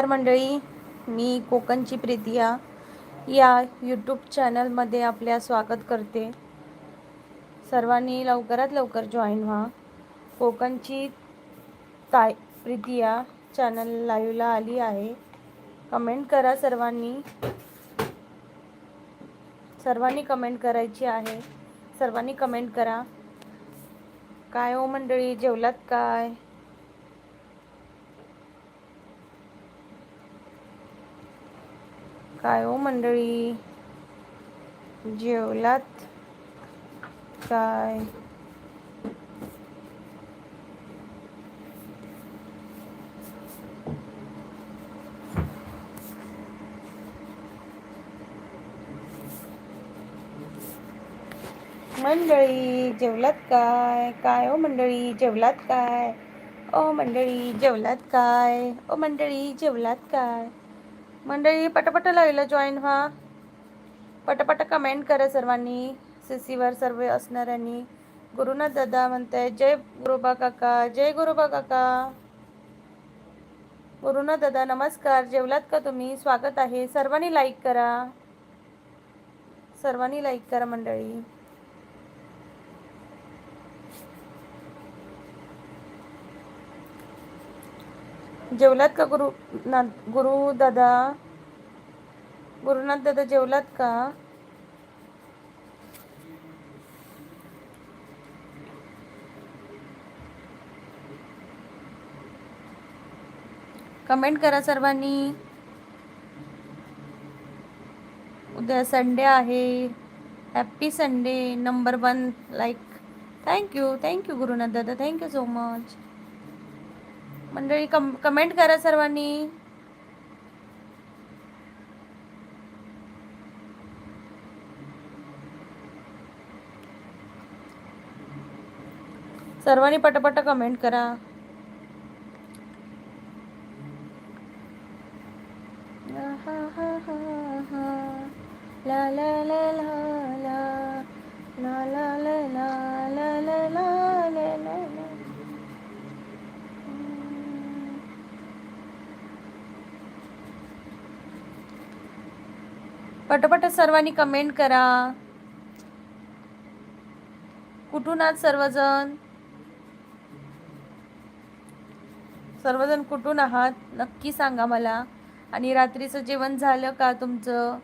तर मंडळी, मी कोकणची प्रीतिया या यूट्यूब चॅनलमध्ये आपल्या स्वागत करते. सर्वांनी लवकरात लवकर जॉईन व्हा. कोकणची ताई प्रीतिया चॅनल लाईव्हला आली आहे. कमेंट करा सर्वांनी. सर्वांनी कमेंट करायची आहे. सर्वांनी कमेंट करा. काय हो मंडळी, जेवलात काय? काय हो मंडळी, जेवलात काय? मंडळी जेवलात काय? काय ओ मंडळी जेवलात काय? ओ मंडळी जेवलात काय? ओ मंडळी जेवलात काय? मंडळी पटापट लाईव्हला जॉईन व्हा. पटापट कमेंट करा सर्वांनी. सीसीवर सर्व असणाऱ्यांनी. गुरुनाथ दादा म्हणताय जय गुरुबा काका, जय गुरुबा काका. गुरुनाथ दादा नमस्कार. जेवलात का तुम्ही? स्वागत आहे. सर्वांनी लाईक करा. सर्वांनी लाईक करा मंडळी. जेवलात का गुरु दादा? गुरुनाथ दादा जेवलात का? कमेंट करा सर्वांनी. उद्या संडे आहे. Happy Sunday. Number 1 like. Thank you Gurunath दादा. Thank you so much. मंडळी कमेंट करा सर्वांनी. सर्वांनी पटापट कमेंट करा. ला ला ला ला ला ला ला ला ला ला ला ला ला. पटापट सर्वांनी कमेंट करा. कुठून आहात सर्वजण? सर्वजण कुठून आहात नक्की सांगा मला. आणि रात्रीचं जेवण झालं का तुमचं?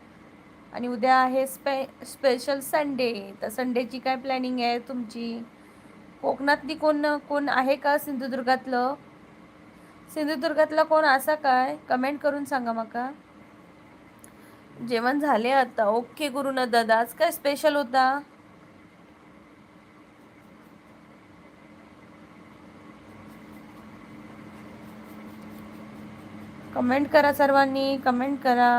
आणि उद्या आहे स्पेशल संडे. तर संडेची काय प्लॅनिंग आहे तुमची? कोकणातली कोण कोण आहे का? सिंधुदुर्गातलं कोण असा काय? कमेंट करून सांगा माका. जेवण झाले आता. ओके गुरुनाथ दादा. आज काय स्पेशल होता? कमेंट करा सर्वांनी. कमेंट करा.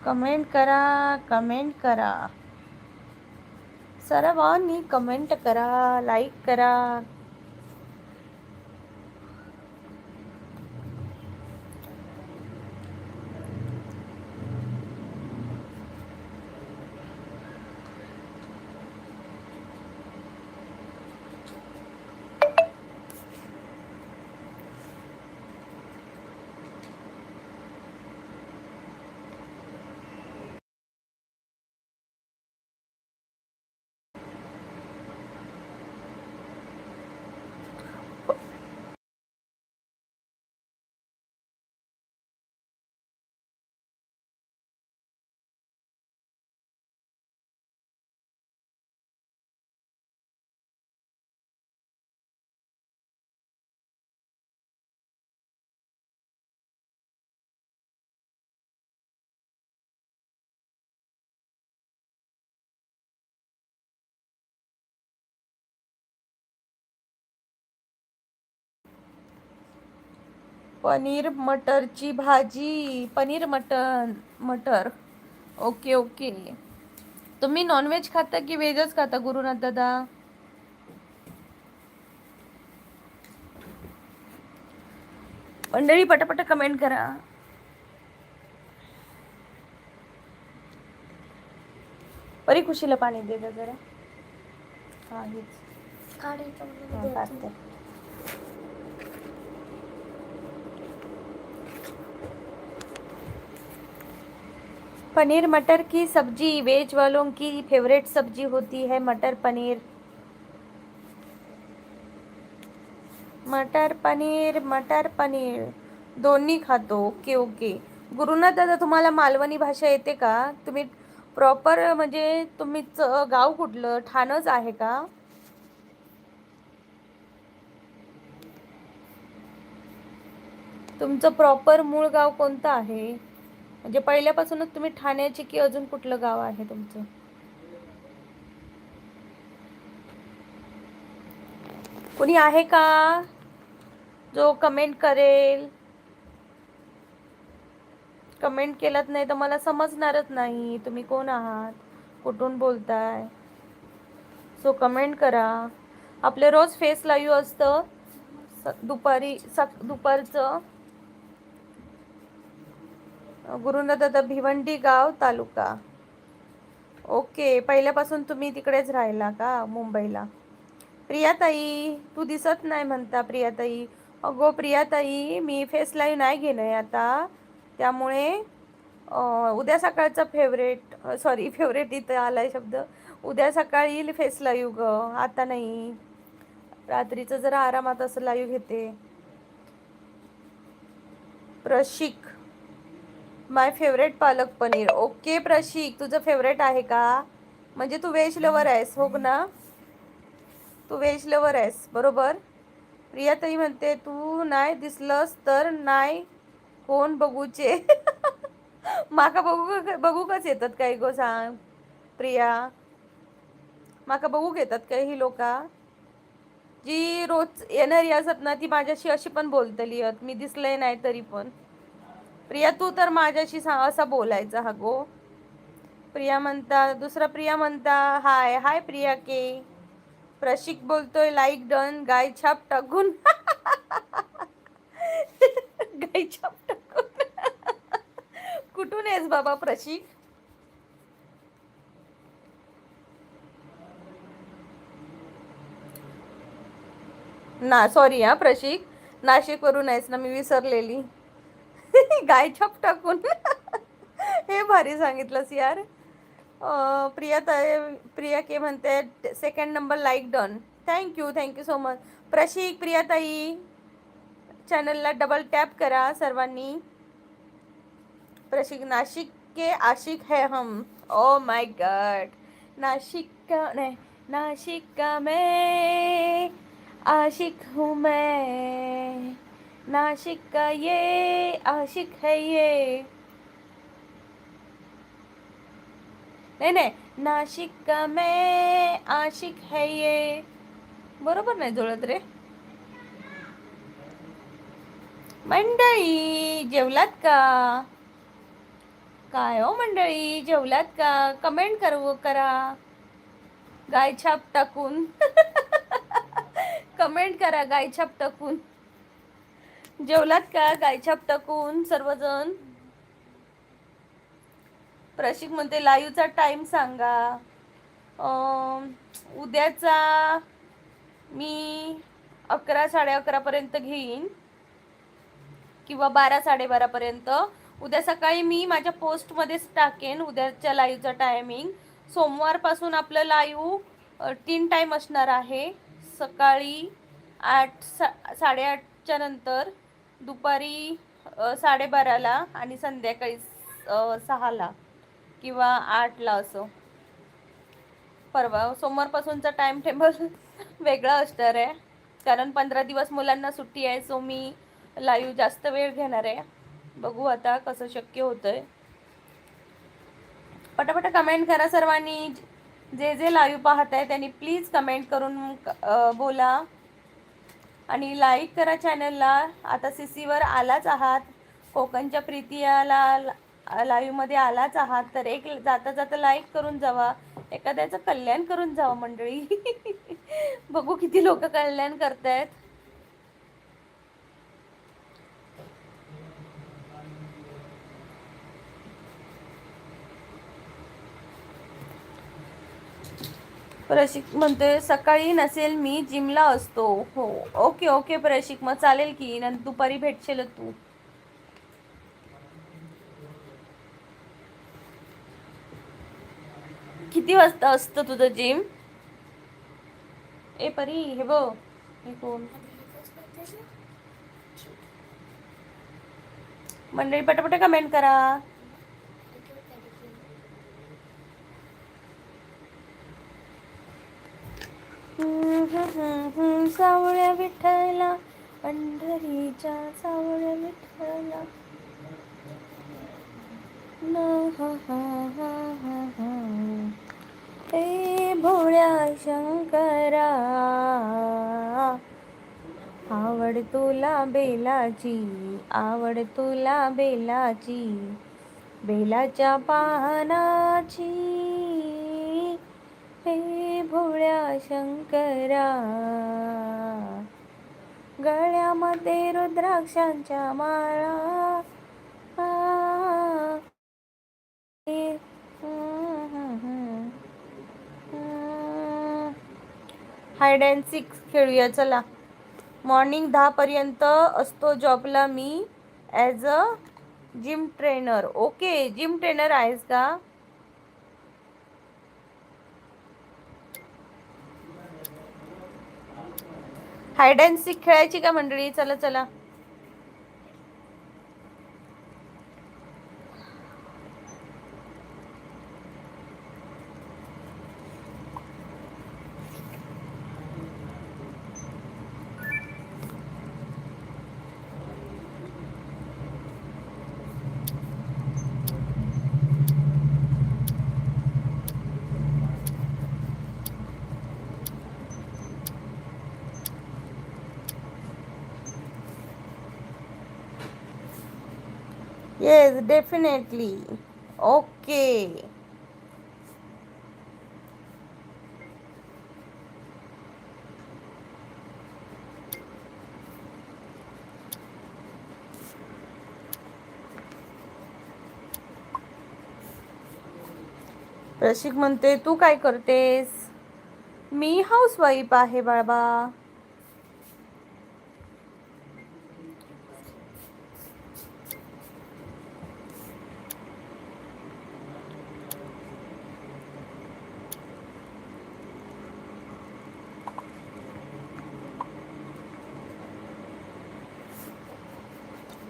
कमेंट करा. कमेंट करा. सर्वांनी कमेंट करा. लाईक करा. पनीर मटरची भाजी. पनीर मटर. Okay okay. तुम्ही नॉनव्हेज खाता की व्हेजच खाता गुरुनाथ दादा? मंडळी पटापट कमेंट करा. परी खुशीला पाणी दे ग जरा. हा हेच. काढते. पनीर मटर की सब्जी वेज वालों की फेवरेट सब्जी होती है मटर पनीर। मटर पनीर मटर पनीर दोन्ही खातो। Okay okay. गुरुनाथ दादा, तुम्हाला मालवणी भाषा येते का? तुम्ही प्रॉपर म्हणजे तुम्हीचं गाव कुठलं, ठाणंच आहे का? तुमचं प्रॉपर मूळ गाव कोणतं आहे? म्हणजे पहिल्यापासूनच तुम्ही ठाण्याची की अजून कुठलं गाव आहे तुमचं? कोणी आहे का जो कमेंट करेल? कमेंट केलत नाही तर मला समजणारच नाही तुम्ही कोण आहात, कुठून बोलताय. सो कमेंट करा. आपले रोज फेस लाईव्ह असतं दुपारी दुपारचं. गुरुनाथ दादा, भिवंडी गाव तालुका. ओके, पहिल्यापासून तुम्ही तिकडेच राहिला का मुंबईला? प्रियाताई, तू दिसत नाही म्हणता प्रियाताई. अगो प्रियाताई, मी फेस लाईव्ह नाही घेणं आता, त्यामुळे उद्या सकाळचा सॉरी फेवरेट इथं आलाय शब्द. उद्या सकाळी फेस लाईव्ह ग, आता नाही. रात्रीचं जरा आरामात असं लाईव्ह घेते. प्रशिक, माय फेवरेट पालक पनीर. ओके प्रशिक, तुझं फेवरेट आहे का? म्हणजे तू व्हेज लवर आहेस हो ना? तू व्हेज लवर आहेस बरोबर. प्रियाताई म्हणते तू नाही दिसलंस तर नाही कोण बघूचे. माका बघूकच येतात काही गो सांग प्रिया. माका बघूक येतात काय ही लोका? जी रोज येणारी असत ना ती माझ्याशी अशी पण बोलतली मी दिसलंय नाही तरी पण. प्रिया तू तर माझ्याशी असा बोलायचा हा गो. प्रिया म्हणता, दुसरा प्रिया म्हणता हाय हाय प्रिया के. प्रशिक बोलतोय लाईक डन गाय छाप टाकून. गाय छाप टाकून. कुठून आहेस बाबा प्रशिक? ना सॉरी हा प्रशिक, नाशिक वरून आहेस ना, मी विसरलेली. गाय छाप टाकून. हे भारी सांगितलंस यार. प्रिया प्रिया के म्हणते second number like done. Thank you so much Prashik. प्रियाताई, चॅनलला डबल टॅप करा सर्वांनी. प्रशिक, नाशिक के आशिक है हम. Oh my God. नाशिक का नहीं, नाशिक का मैं आशिक हूँ मैं. नाशिक का ये आशिक है ये. नाही नाही, नाशिक का मैं आशिक है ये. बरोबर नाही जुळत रे. मंडळी जेवलात का? काय हो मंडळी, जेवलात का? कमेंट करा गायछाप टाकून. कमेंट करा गायछाप टाकून. जेवलात का गायछाप टाकून सर्वजण. प्रशिक म्हणते लाईव्हचा टाइम सांगा. उद्याचा मी 11 11:30 पर्यंत घेईन किंवा 12 12:30 पर्यंत. उद्या सकाळी मी माझ्या पोस्टमध्येच टाकेन उद्याच्या लाईव्हचा टायमिंग. सोमवारपासून आपलं लाईव्ह 3 टाईम असणार आहे. सकाळी 8 8:30च्या नंतर, दुपारी 12:30ला आणि संध्याकाळी 6ला किंवा 8ला असं. परवा सोमवारपासूनचा टाइम टेबल वेगळा असणार आहे, कारण 15 दिवस मुलांना सुट्टी आहे. सो मी लाईव्ह जास्त वेळ घेणार आहे. बघू आता कसं शक्य होतंय. पटापट कमेंट करा सर्वांनी. जे लाईव्ह पाहत आहे त्यांनी प्लीज कमेंट करून बोला आणि लाईक करा चॅनलला. आता सीसीवर आलाच आहात, कोकणच्या प्रीतियाला लाईव्हमध्ये आलाच आहात, तर एक जाता जाता लाईक करून जावा. एखाद्याचं कल्याण करून जावा मंडळी. बघू किती लोक कल्याण करतायत. प्रशिक म्हणते सकाळी नसेल मी जिमला असतो. हो ओके ओके प्रशिक, मग चालेल की नंतर दुपारी भेटशील तू. किती वाजता असतं तुझं जिम? ए परी हे बघ, हे कोण? मंडळी पटापट कमेंट करा. सावळ्या विठ्ठला, पंढरीच्या सावळ्या विठ्ठला. ए भोळ्या शंकरा, आवड तुला बेलाची, आवड तुला बेलाची, बेलाच्या पानाची. हे भोळ्या शंकरा, गळ्यामध्ये रुद्राक्षांच्या माळा. हाईड अँड सीक खेळूया चला. मॉर्निंग 10 पर्यंत असतो जॉबला मी as a gym trainer. Okay, gym trainer आहेस का? हाईड अँड सीक खेळायची का मंडळी? चला चला. Yes definitely. ओके. प्रशिक म्हणते तू काय करतेस? मी हाऊसवाईफ आहे बाबा.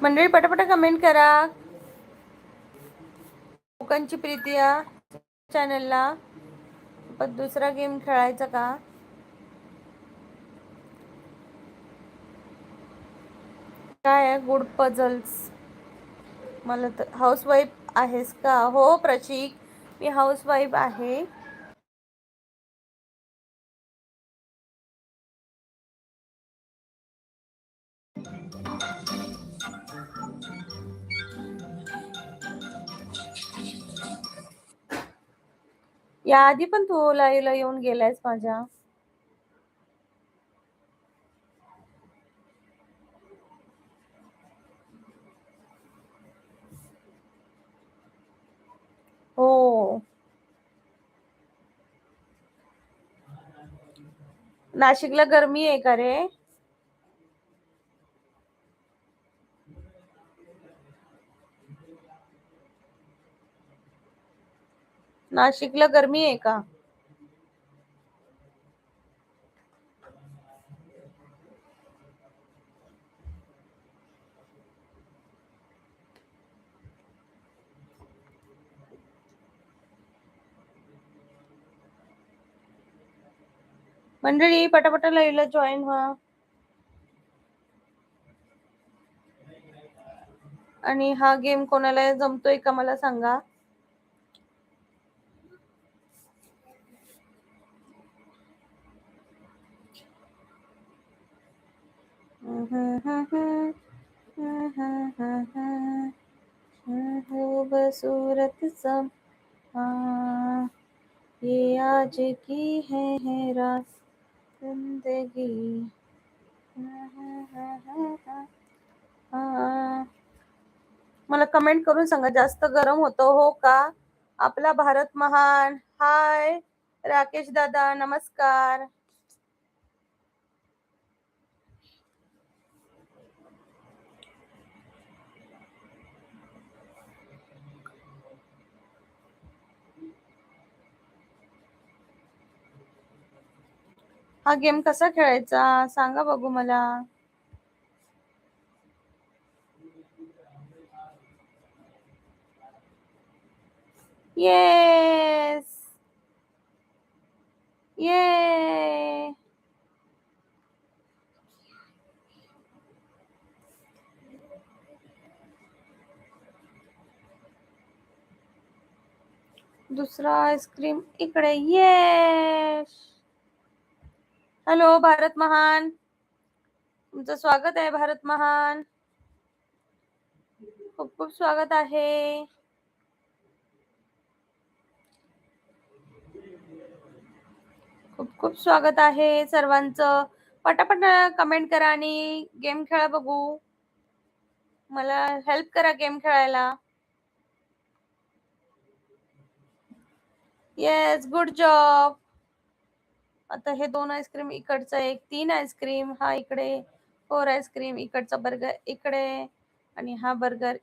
मंडळी पटापट कमेंट करा. कोकणची प्रीती या चॅनलला. पण दुसरा गेम खेळायचा का? काय आहे गुड पझल्स? मला तर हाऊसवाईफ आहेस का? हो प्रशिक, मी हाऊसवाईफ आहे. याआधी पण तू लाईव्हला येऊन गेलायस माझ्या. हो. नाशिकला गरमी आहे का रे? नाशिकला गरमी आहे का? मंडळी पटापट लाईव्हला जॉईन व्हा. आणि हा गेम कोणाला जमतोय का मला सांगा. खूबसूरत सम ये आज की है रात जिंदगी. मला कमेंट करून सांगा जास्त गरम होतं हो का? आपला भारत महान. हाय राकेश दादा, नमस्कार. हा गेम कसा खेळायचा सांगा बघू मला. येस ये. दुसरा आईस्क्रीम इकडे. येस. हॅलो भारत महान, तुमचं स्वागत आहे. भारत महान, खूप खूप स्वागत आहे. खूप खूप स्वागत आहे सर्वांचं. पटापट कमेंट करा आणि गेम खेळा बघू. मला हेल्प करा गेम खेळायला. Yes, good job. आता हे 2 आईस्क्रीम इकडचा, एक 3 आईस्क्रीम हा इकडे, 4 आईस्क्रीम इकडचा, बर्गर इकडे आणि हा बर्गर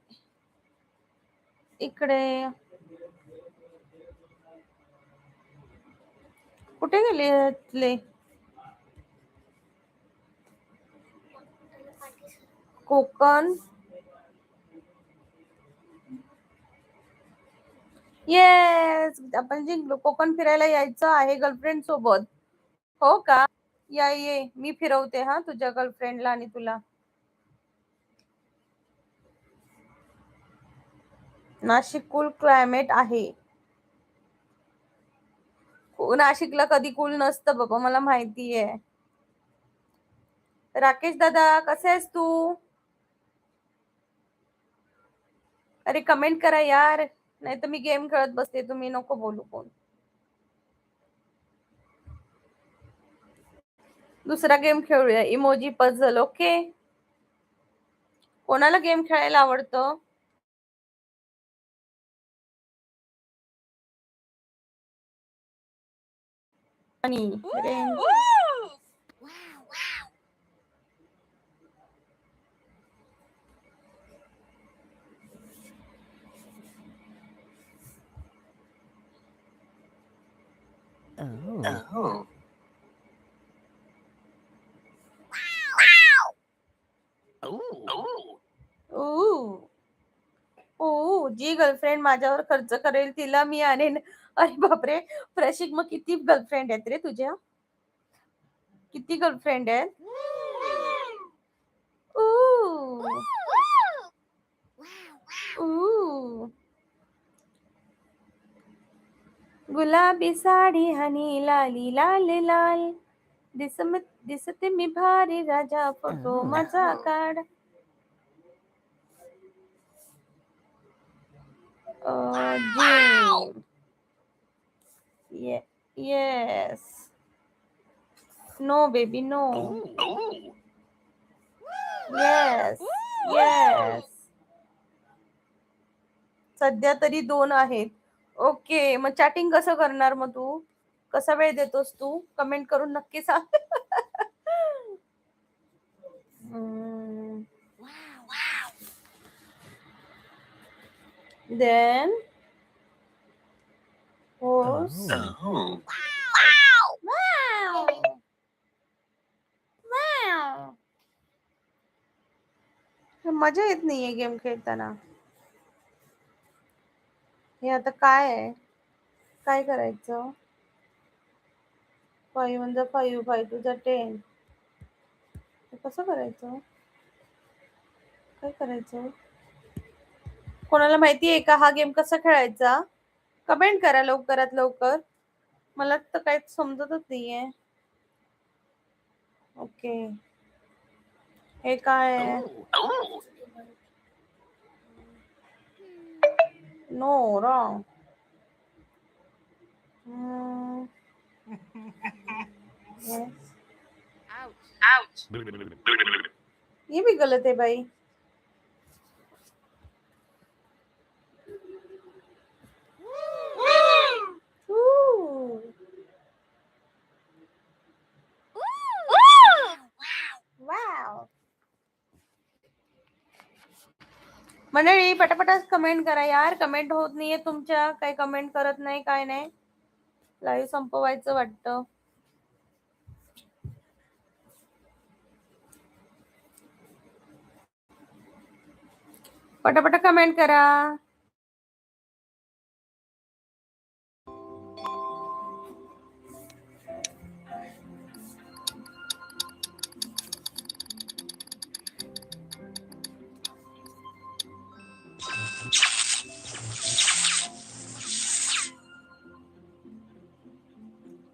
इकडे. कुठे गेले कोकण? येस, आपण जिंकलो. कोकण फिरायला यायचं आहे गर्लफ्रेंड सोबत. हो का? ये मी फिरवते हा तुझ्या गर्लफ्रेंडला आणि तुला. नाशिक कूल क्लायमेट आहे. नाशिकला कधी कूल नसतं बाबा, मला माहिती आहे. राकेश दादा कसे आहेस तू? अरे कमेंट करा यार, नाही तर मी गेम खेळत बसते. तुम्ही नको बोलू कोण. दुसरा गेम खेळूया, इमोजी पझल. ओके, कोणाला गेम खेळायला आवडतं? आणि जी गर्लफ्रेंड माझ्यावर खर्च करेल तिला मी आणेन. अरे बापरे, प्रशिक मग किती गर्लफ्रेंड आहेत रे तुझ्या? किती गर्लफ्रेंड आहेत? गुलाबी साडी हनी लाली लाल लाल, दिसते मी भारी राजा, फोटो माझा काढ. Yes. No baby no. Yes yes, सध्या तरी 2 आहेत. ओके, मग चॅटिंग कसं करणार? मग तू कसा वेळ देतोस तू? कमेंट करून नक्की सांग. देन मजा येत नाहीये गेम खेळताना. हे आता काय आहे? काय करायचं? 5 1 जा 5, 5 2 जा 10. कसं करायचं? काय करायचं? कोणाला माहिती आहे का हा गेम कसा खेळायचा? कमेंट करा लवकरात लवकर. मला तर काहीच समजतच नाहीये. ओके, हे काय आहे? No, wrong. ये भी गलत है भाई. मंडळी पटापटा कमेंट करा यार, कमेंट होत नाहीये तुमच्या. काही कमेंट करत नाही, काय नाही. लाईव्ह संपवायचं वाटतं. पटापट कमेंट करा.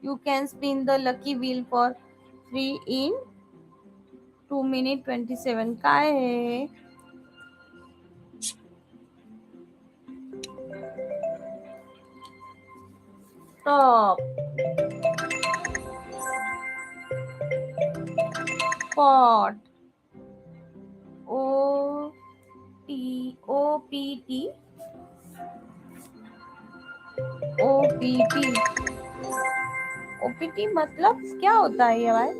You can spin the lucky wheel for free in 2 minutes 27. काय आहे? Top. Pot. O T O P T O P T OPT मतलब क्या होता है ये भाई?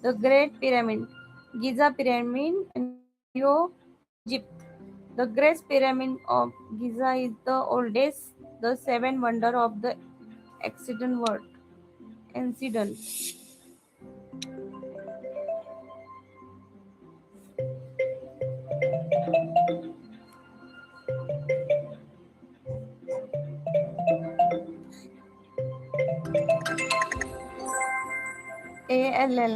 The Great Pyramid, Giza Pyramid, Egypt. The Great Pyramid of Giza is the oldest, the seven wonder of the ancient world. Ancient. ALL.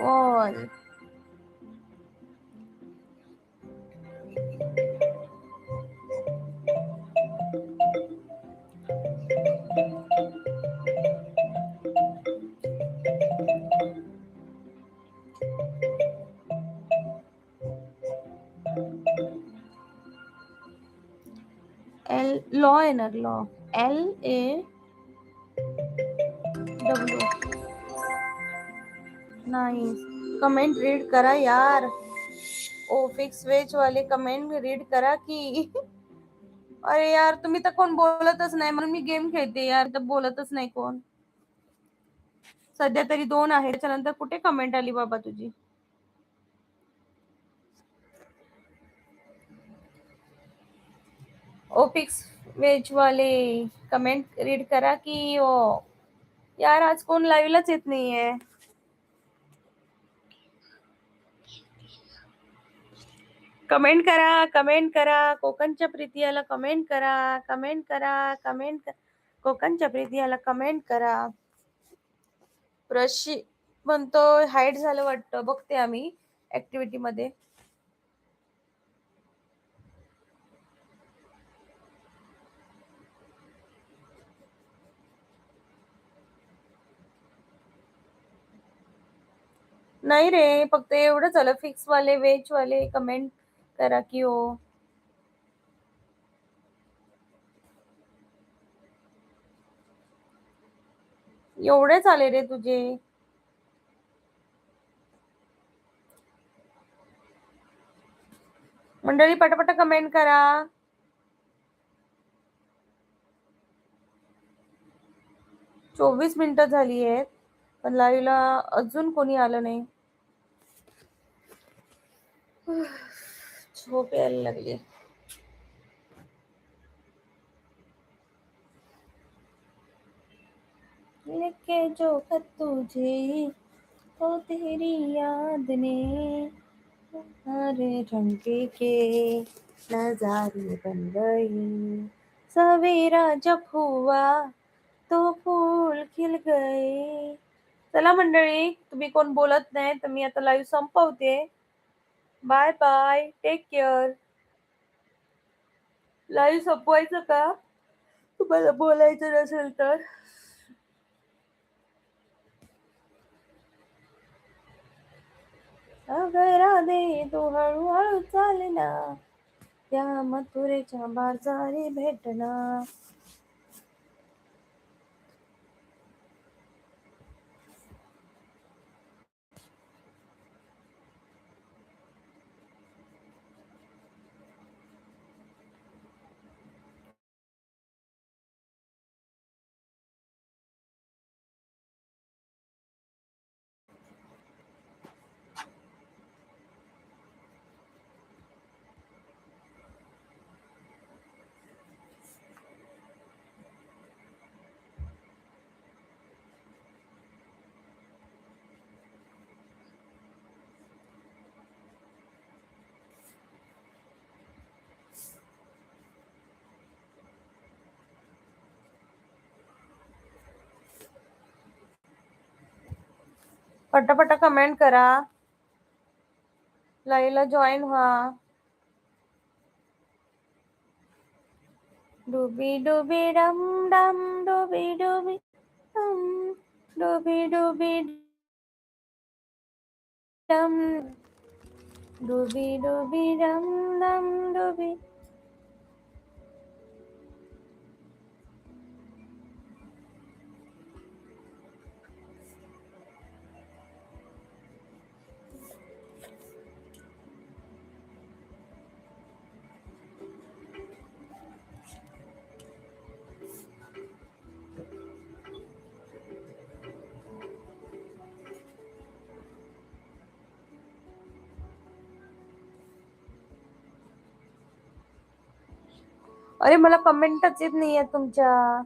Wall. Law inner law. LAW. Nice. Comment read करा यार. ओ fix veg वाले comment read करा की. अरे यार तुम्ही तर कोण बोलतच नाही म्हणून मी गेम खेळते यार. तर बोलतच नाही कोण. सध्या तरी 2 आहे. त्याच्यानंतर कुठे कमेंट आली बाबा तुझी. ओ फिक्स वेज वाले कमेंट रीड करा की. ओ यार आज कोण लाईव्हलाच येत नाहीये. कमेंट करा, कमेंट करा. कोकणच्या प्रीतियाला कमेंट करा, कमेंट करा, कमेंट. कोकणच्या प्रीतियाला कमेंट करा. प्रशी म्हणतो हाईड झालं वाटतं. बघते आम्ही ऍक्टिव्हिटी मध्ये. नाही रे, फक्त एवढं झालं. फिक्स वाले वेज वाले कमेंट करा की हो. एवढेच आले रे तुझे. मंडळी पटापट कमेंट करा. 24 मिनिटं झाली आहेत पण लाईव्हला अजून कोणी आलं नाही. झोप यायला लागली. लेके जो खत तुझे तो तेरी याद ने हरे रंग के नजारे बन गए. सवेरा जब हुआ तो फूल खिल गए. चला मंडळी, तुम्ही कोण बोलत नाही तर मी आता लाईव्ह संपवते. Bye bye, take care. Live संपवायचं का? तुम्हाला बोलायचं नसेल तर. अगरा दे तू हळूहळू चालना, त्या मथुरेच्या बाजारी भेटना. पटापटा कमेंट करा, लाईव्हला जॉईन व्हा. डुबी डुबी डम डम डुबी डुबी डम डुबी डुबी डम डुबी डुबी डम डम डुबी. अरे मला कमेंटच येत नाहीये तुमच्या.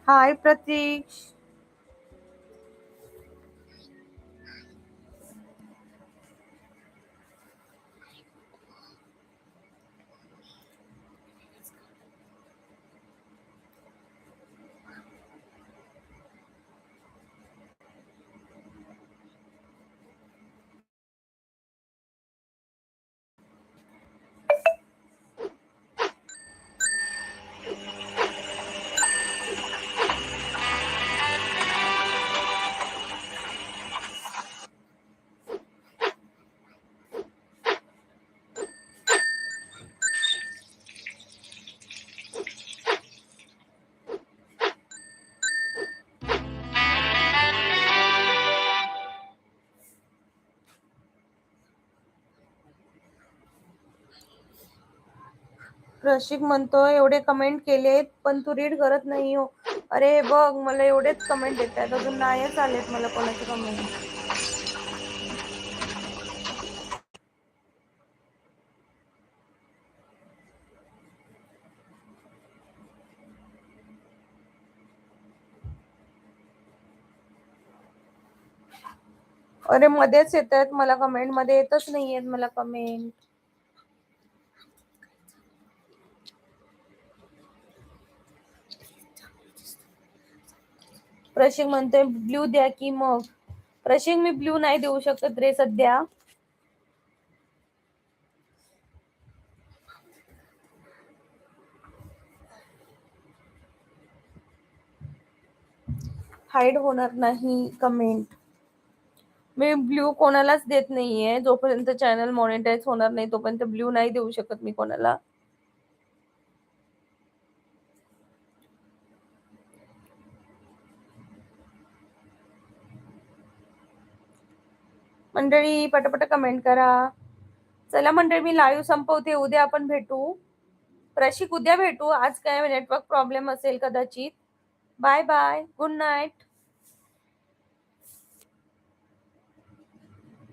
हाय प्रतीक्ष. रशिक म्हणतो एवढे कमेंट केलेत पण तू रीड करत नाही हो. अरे बघ मला एवढेच कमेंट येत आहेत, अजून नाहीच आलेत मला कोणाचे कमेंट. अरे मध्येच येत आहेत मला कमेंट, मध्ये येतच नाहीयेत मला कमेंट. प्रशिक म्हणतोय ब्ल्यू द्या की मग. प्रशिक मी ब्ल्यू नाही देऊ शकत रे सध्या. हाईड होणार नाही कमेंट. मी ब्ल्यू कोणालाच देत नाहीये, जोपर्यंत चॅनल मॉनिटाईज होणार नाही तोपर्यंत ब्ल्यू नाही देऊ शकत मी कोणाला. मंडळी पटापट कमेंट करा. चला मंडळी मी लाईव्ह संपवते, उद्या आपण भेटू. प्रशिक उद्या भेटू, आज काय नेटवर्क प्रॉब्लेम असेल कदाचित. Bye bye, good night.